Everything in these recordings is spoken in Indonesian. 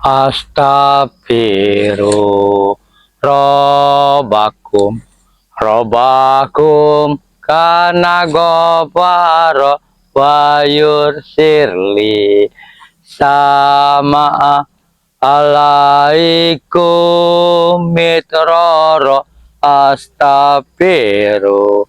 Astaghfiru Rabbakum Rabbakum kana gofaro wa yursirli sama alaikum mitroro astaghfiru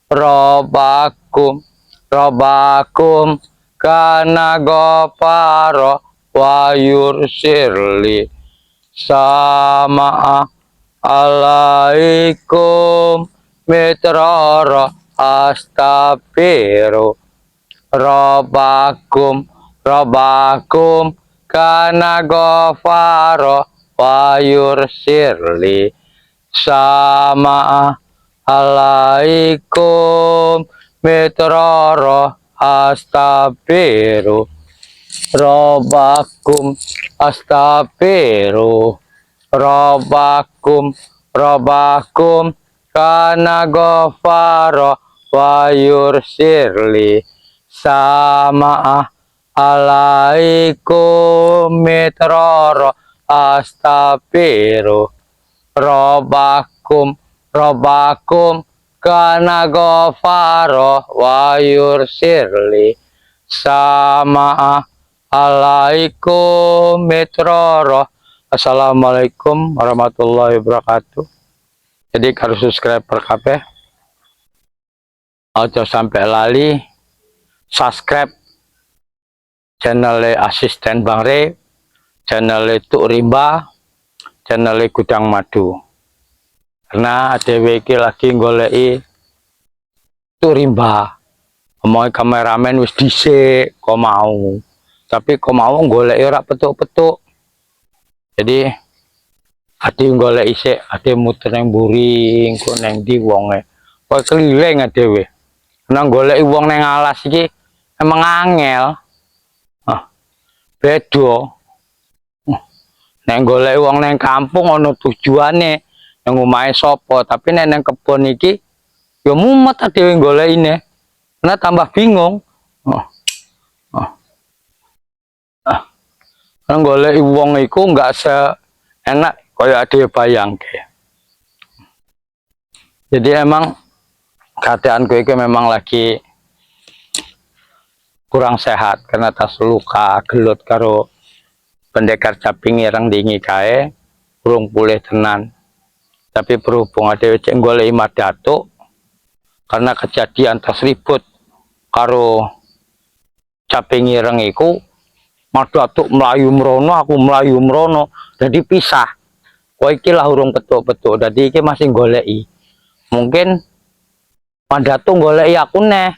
Rabbakum kana gofaro wa yursirli sama alaikum mitroro astaghfiru Rabbakum kana gofaro wa yursirli sama alaikum mitroro astaghfiru astaghfiru Rabbakum kana gofaro wa yursirli sama alaikum mitroro astaghfiru Rabbakum kana gofaro wa yursirli sama alaikum mitroro. Assalamualaikum warahmatullahi wabarakatuh. Jadi harus subscribe per kabeh. Ojo sampai lali subscribe channel asisten Bang Re, channel Tuk Rimba, channel Gudang Madu. Karena ADW iki lagi goleki Tuk Rimba. Omongin kameramen wis dhisik kok mau. Tapi kok mau goleki ora petuk-petuk. Jadi ade golek isik, ade muter nang mburi, engko nang ndi wonge. Kok keliling dhewe. Nang goleki wong nang alas iki emang angel. Beda. Nang goleki wong nang kampung ana tujuane nang omahe sapa, tapi nek nang kebon iki ya mumet dhewe golekine. Karena tambah bingung. Nang goleki wong iku enggak seenak kaya ade bayangke. Jadi emang keadaanku itu memang lagi kurang sehat karena tas luka gelut karo pendekar caping ireng dingi kae urung pulih tenan. Tapi berhubung ada cek goleki Madatuk karena kejadian tas ribut karo caping ireng iku Madatuk melayu merono, aku melayu merono, jadi pisah. Kok iki lah urung petuk-petuk, jadi iki masih goleki. Mungkin Madatuk goleki aku neh.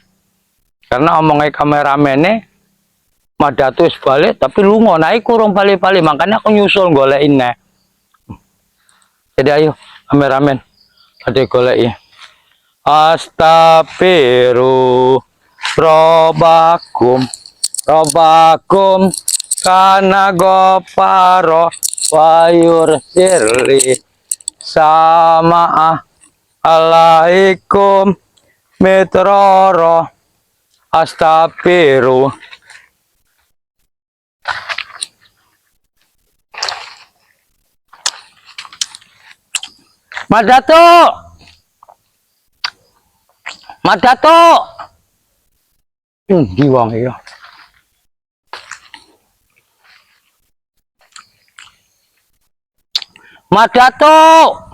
Karena omongnya kameramene Madatuk wis balik tapi lunga naik kurang balik-balik, makanya aku nyusul golekin neh. Jadi ayo kameramen ada goleki. Astaghfiru Rabbakum kana gofaro wa yursirli sama alaikum mitroro astaghfiru Madatuk di wong ya Madatuk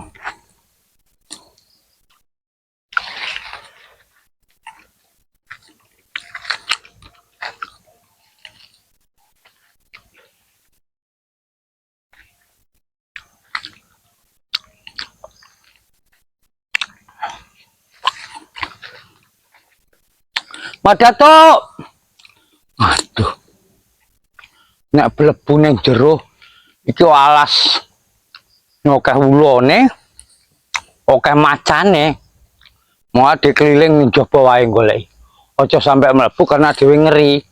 aduh nek mlebu ning jero iki alas akeh ulone akeh macane mau dikeliling njaba wae golek aja sampai mlebu karena dhewe ngeri.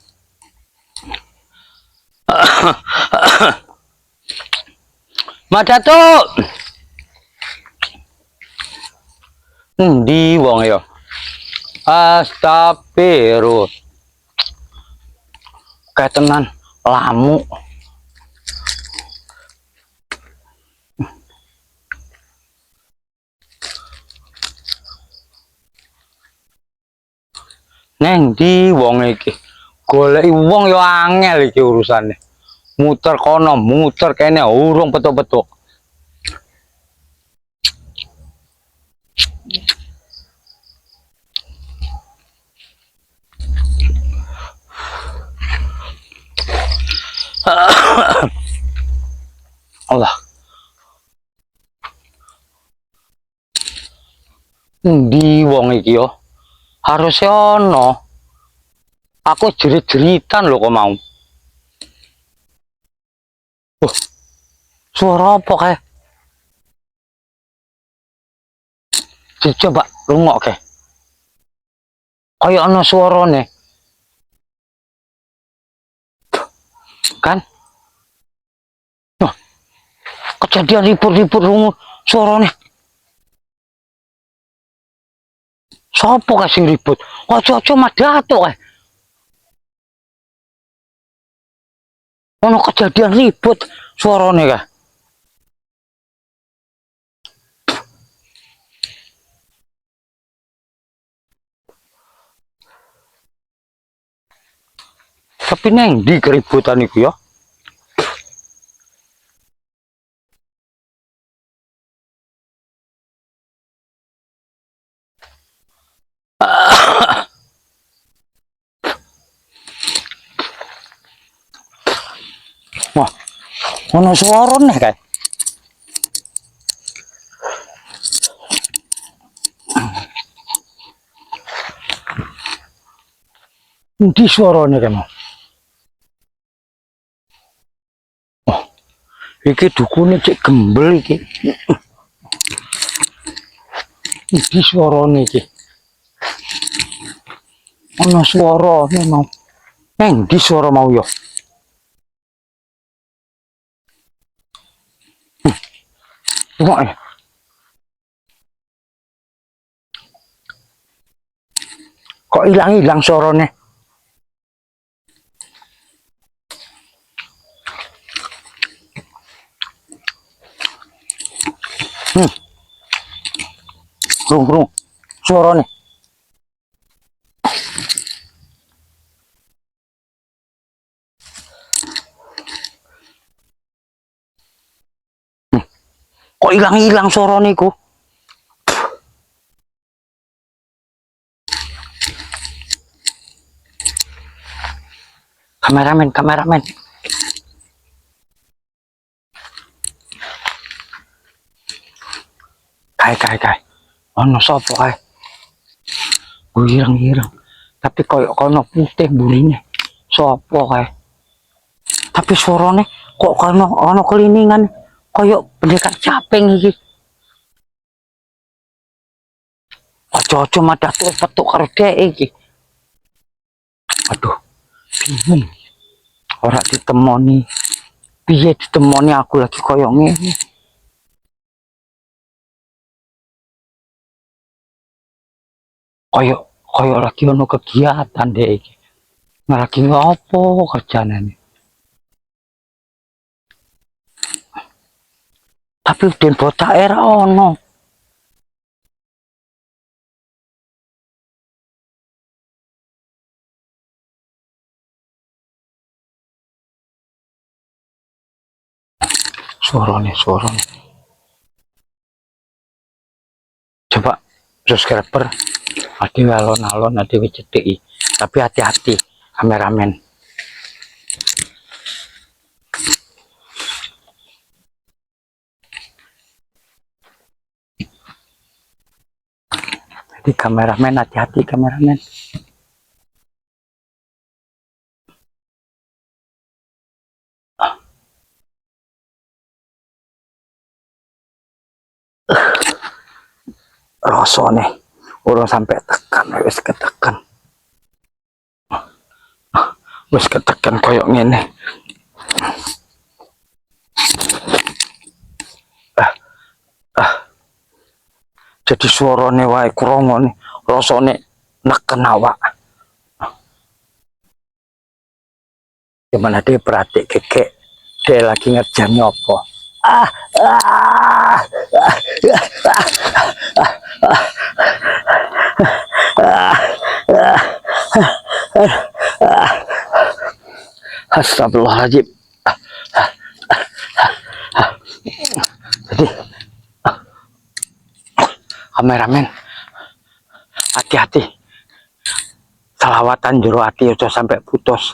Madatuk endi wong ya astaghfirullah kayak tenan lamu Neng di wong iki. Goleki wong yo angel iki urusane. Muter kono, muter kene urung petuk-petuk. Allah. Di wong iki yo. Harusnya ono. Aku jerit-jeritan lho kok mau. Suara apa kayak? Coba rungok kayak. Kayak ono suarane. Kan? Nah, kejadian ribut-ribut rungu suarane. Sopo kasih ribut? Ojo-ojo madato kayak. Ono kejadian ribut suarane kayak. Tapi neng di keributan itu ya. Wah, ono suarane kayak. Di suarane kan. Oh, iki dukune cek gembel iki. Di suarane iki. Ono suara mau. Neng di suara mau yo. Tengok ya. Kok hilang-hilang suarane? Rung suarane. Kok hilang-hilang suarane ku? Kameramen. Kai. Ono sopo kae? Hirang. Tapi koyo kono putih burine. Sopo kae? Tapi suarane kok kono ono keliningan koyo pendekar caping iki. Ojo-ojo madato petuk karo dhek iki. Aduh, bingung. Ora ditemoni. Piye ditemoni aku lagi koyo ngene. Koyo lagi ono kegiatan deh iki. Lagi ngopo kerjane. Tapi den botak era ono. Suarane. Coba subscriber ada alon-alon ada cedeki. Tapi hati-hati kameramen. Jadi kameramen hati-hati kameramen. Rasane urung sampai tekan wis ketekan. Wis ketekan koyo ngene. Jadi suarane wae krongone rasane neken awak. Gimana dia perhati keke dia lagi ngerjain apa? Astagfirullahaladzim. Jadi kameramen, hati-hati. Salawatan jero hati udah sampai putus.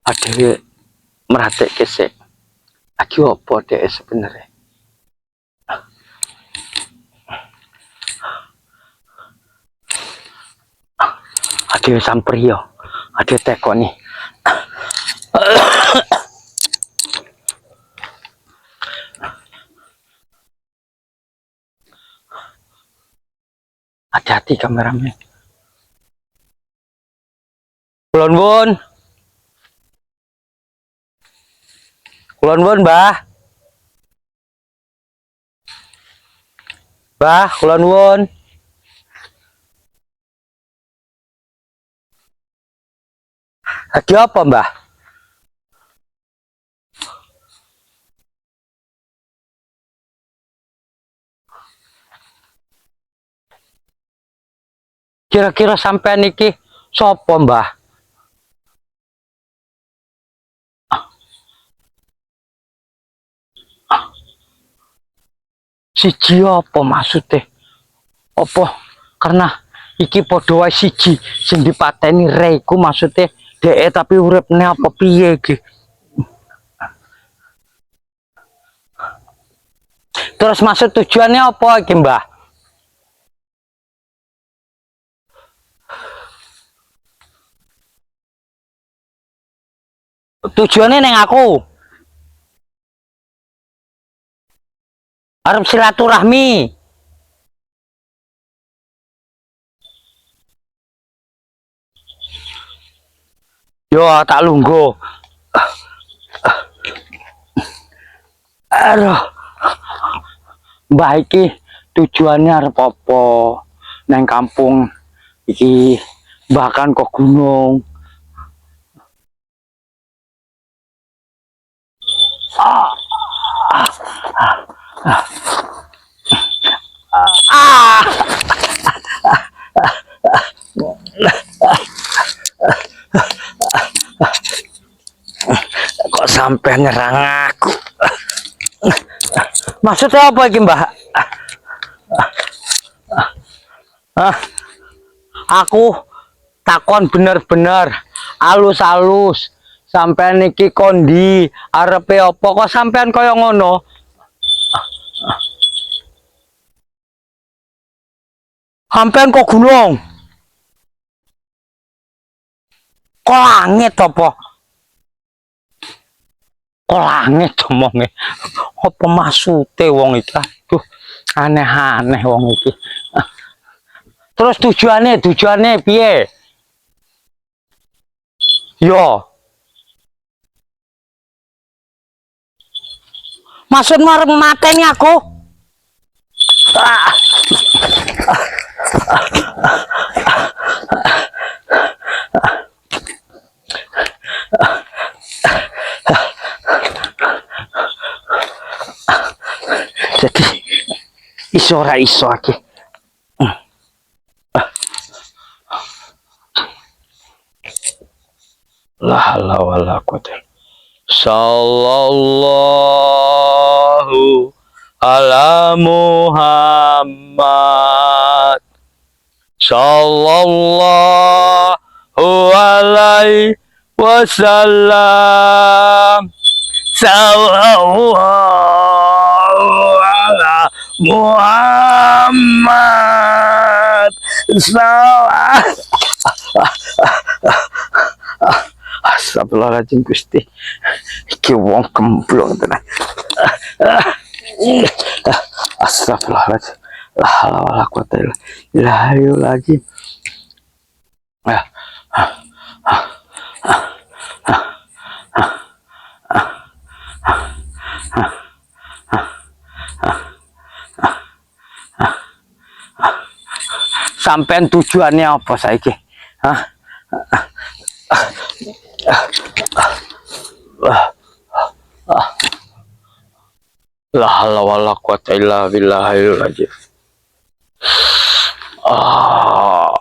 Ada merhatik kesek. Lagi apa deh sebenarnya? Ada samperi yo, ada teko nih. Hati-hati kameramen. Kulon bun, bah, kulon bun. Lagi apa mbah? Kira-kira sampai niki sopo mbah? Siji apa maksudnya? Apa? Karena iki padha wae siji sing dipateni Reiku maksudnya dhek tapi uripne apa piye iki? Terus maksud tujuannya apa iki, Mbah? Tujuannya neng aku. Arep silaturahmi. Yo tak lungguh. Aduh. Mbah iki tujuannya arep apa? Neng kampung iki bahkan kok gunung. Kok sampai nyerang aku? Maksudnya apa iki, Mbah? Aku takon bener-bener alus-alus sampai niki kondi arepe apa kok sampean kaya ngono? Sampean kok gunung? Kok langit apa? Kok langit omonge? Apa maksude wong iki? Aduh, aneh-aneh wong iki. Terus tujuannya piye? Yo. Maksud marem mateni aku? Jadi iso ora iso iki. La haula wala quwata. Sallallahu ala Muhammad. Sallallahu alaihi wasallam. Sallallahu ala Muhammad. Astagfirullahaladzim Gusti. Iki wong kemblong tenan. Astagfirullahaladzim. La haula wala quwata illa billah. Sampean tujuannya apa saiki? Hah? La haula wala quwata illa billahil azim. Ah.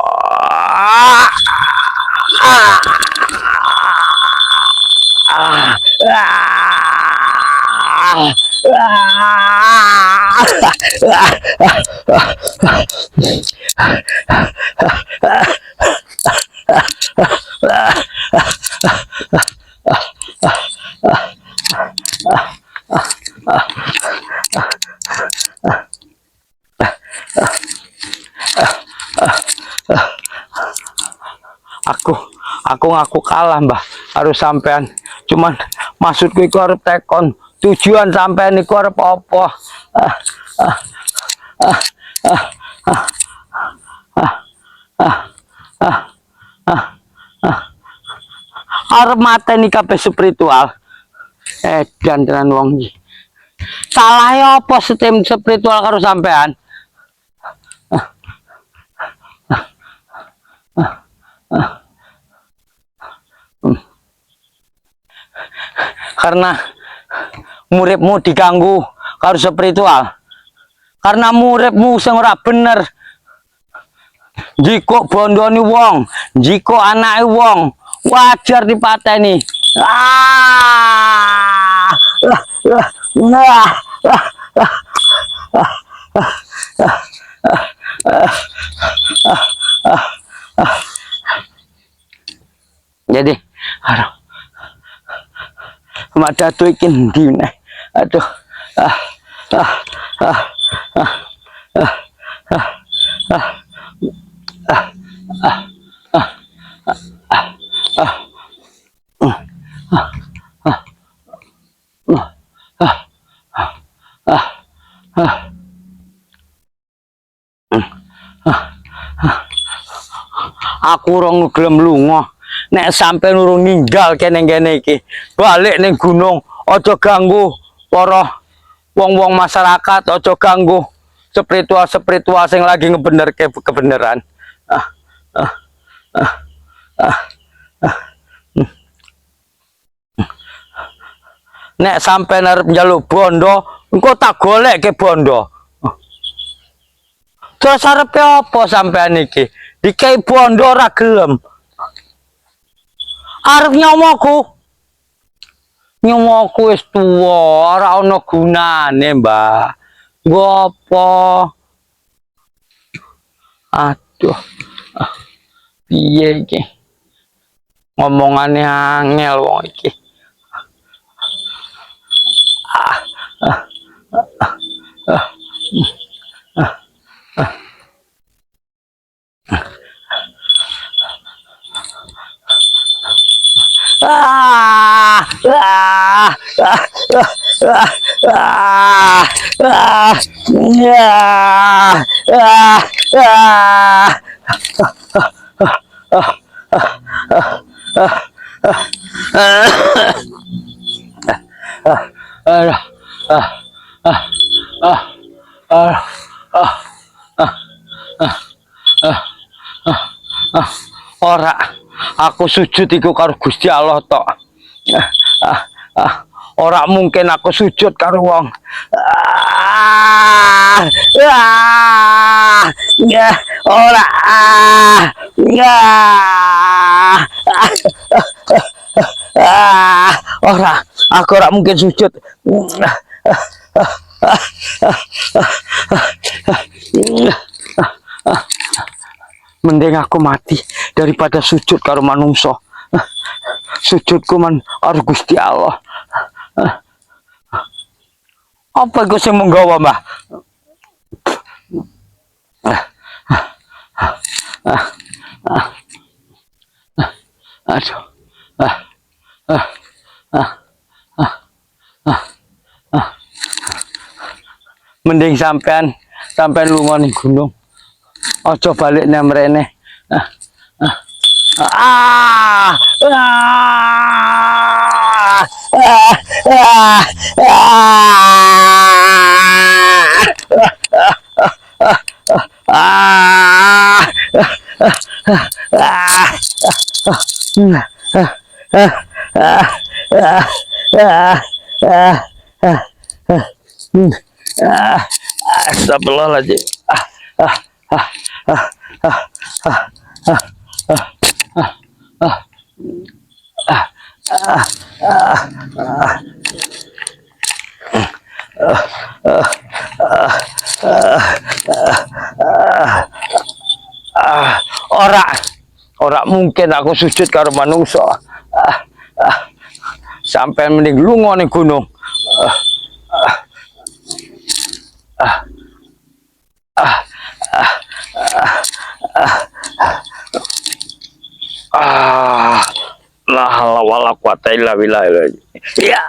Ah. Aku ngaku kalah, Mbah. Harus sampean. Cuman maksudku iku arep tekon. Tujuan sampean iku arep apa? Arep mateni kabeh spiritual. Dan wong iki. Salah ya apa sistem spiritual karo sampean? Karena muridmu diganggu karo spiritual. Karena muridmu sing ora bener. Jika bondoni wong, jika anake wong, wajar dipateni. Jadi, aduh, mata tuh ikin di nih, aduh, aku urung gelem lunga. Nek sampai urung ninggal kene-kene iki, balik ning gunung, aja ganggu para wong-wong masyarakat, aja ganggu spiritual sing lagi ngebenerke kebenaran. Nek sampai arep njaluk bondo, engko tak golek ke bondo. Terus arepe apa sampean iki? Dikai bondo ora gelem. Arep nyomoku wis tuwa, ora ana gunane, Mbah. Ngopo? Aduh. Piye iki? Ngomongane angel wong iki. Ora, aku sujud iku karo Gusti Allah tok. Ora mungkin aku sujud karo wong. Ya, ora. Ora, aku ora mungkin sujud. Mending aku mati daripada sujud karo manungso. Sujudku man karo Gusti Allah. Apa iku sing menggawa, Mbah? Aduh. Mending sampean lunga ning gunung. Aja balik nang mrene. Astagfirullahaladzim. ah, ah, ah, ah, ah, ah, ora ora mungkin aku sujud karo manungsa. Sampai mending lunga ning gunung. La haula wala quwata illa billah. Ya.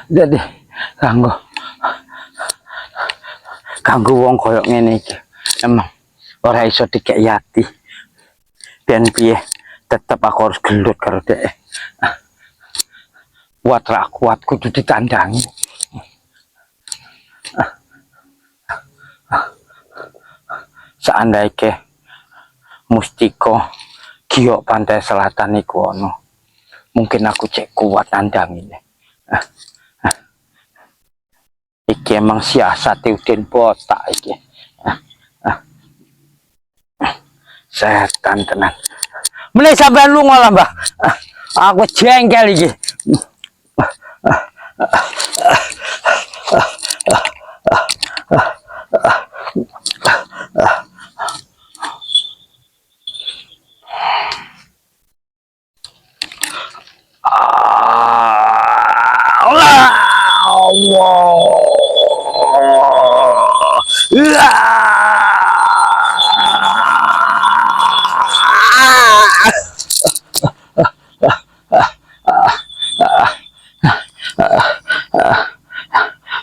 Jadi kanggo wong koyo ngene iki emang ora iso dikek yati. Ben piye tetep aku harus gelut karo dhek. Kuat ra kuat kudu ditandangi. Seandainya Mustiko Giok pantai selatan iku ono, mungkin aku cek kuat nandangin. Iki emang siasat Udin botak iki. Setan tenan. Mulai sampai lu ngolah mbah. Aku jengkel iki.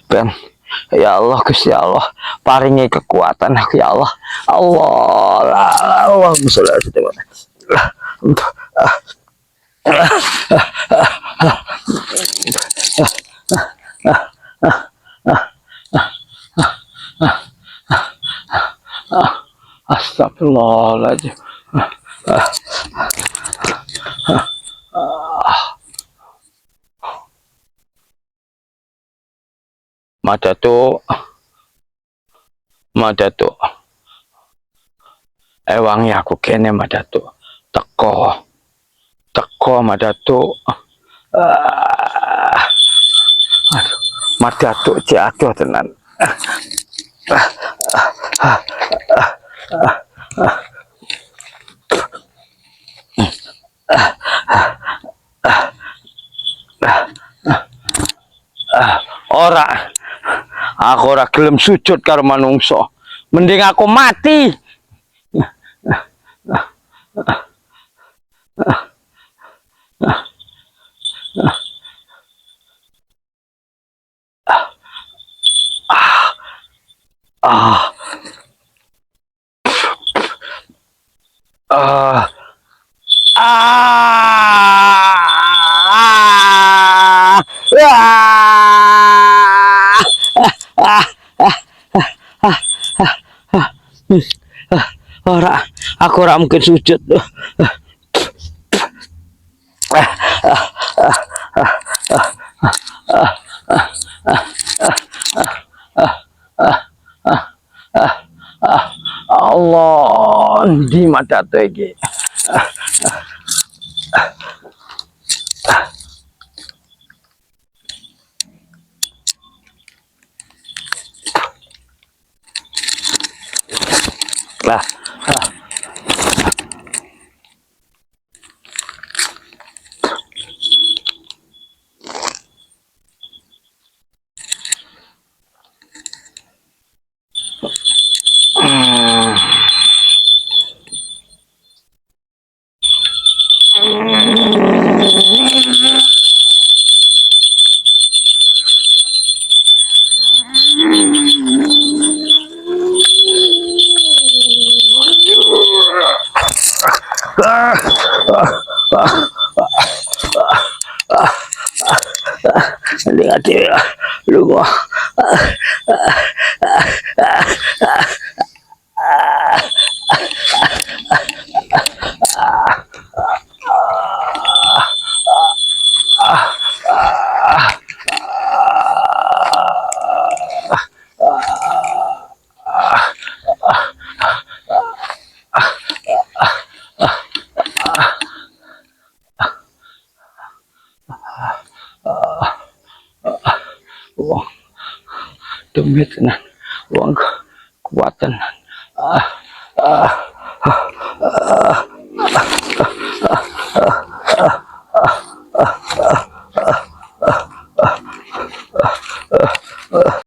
Ben, ya Allah Gusti Allah, paringi kekuatan aku ya Allah. Allahumma sholli ala sayyidina Astagfirullahaladzim. Madatu ewangi aku kene Madatu teko Madatu. Aduh, Madatu cek aduh tenan. Ora, aku ora gelem sujud karo manungsa. Mending aku mati. Ora, aku ora mungkin sujud. Allah, di mata tuh iki. Lah. Tidak, lu uang demi tenan, uang kekuatan.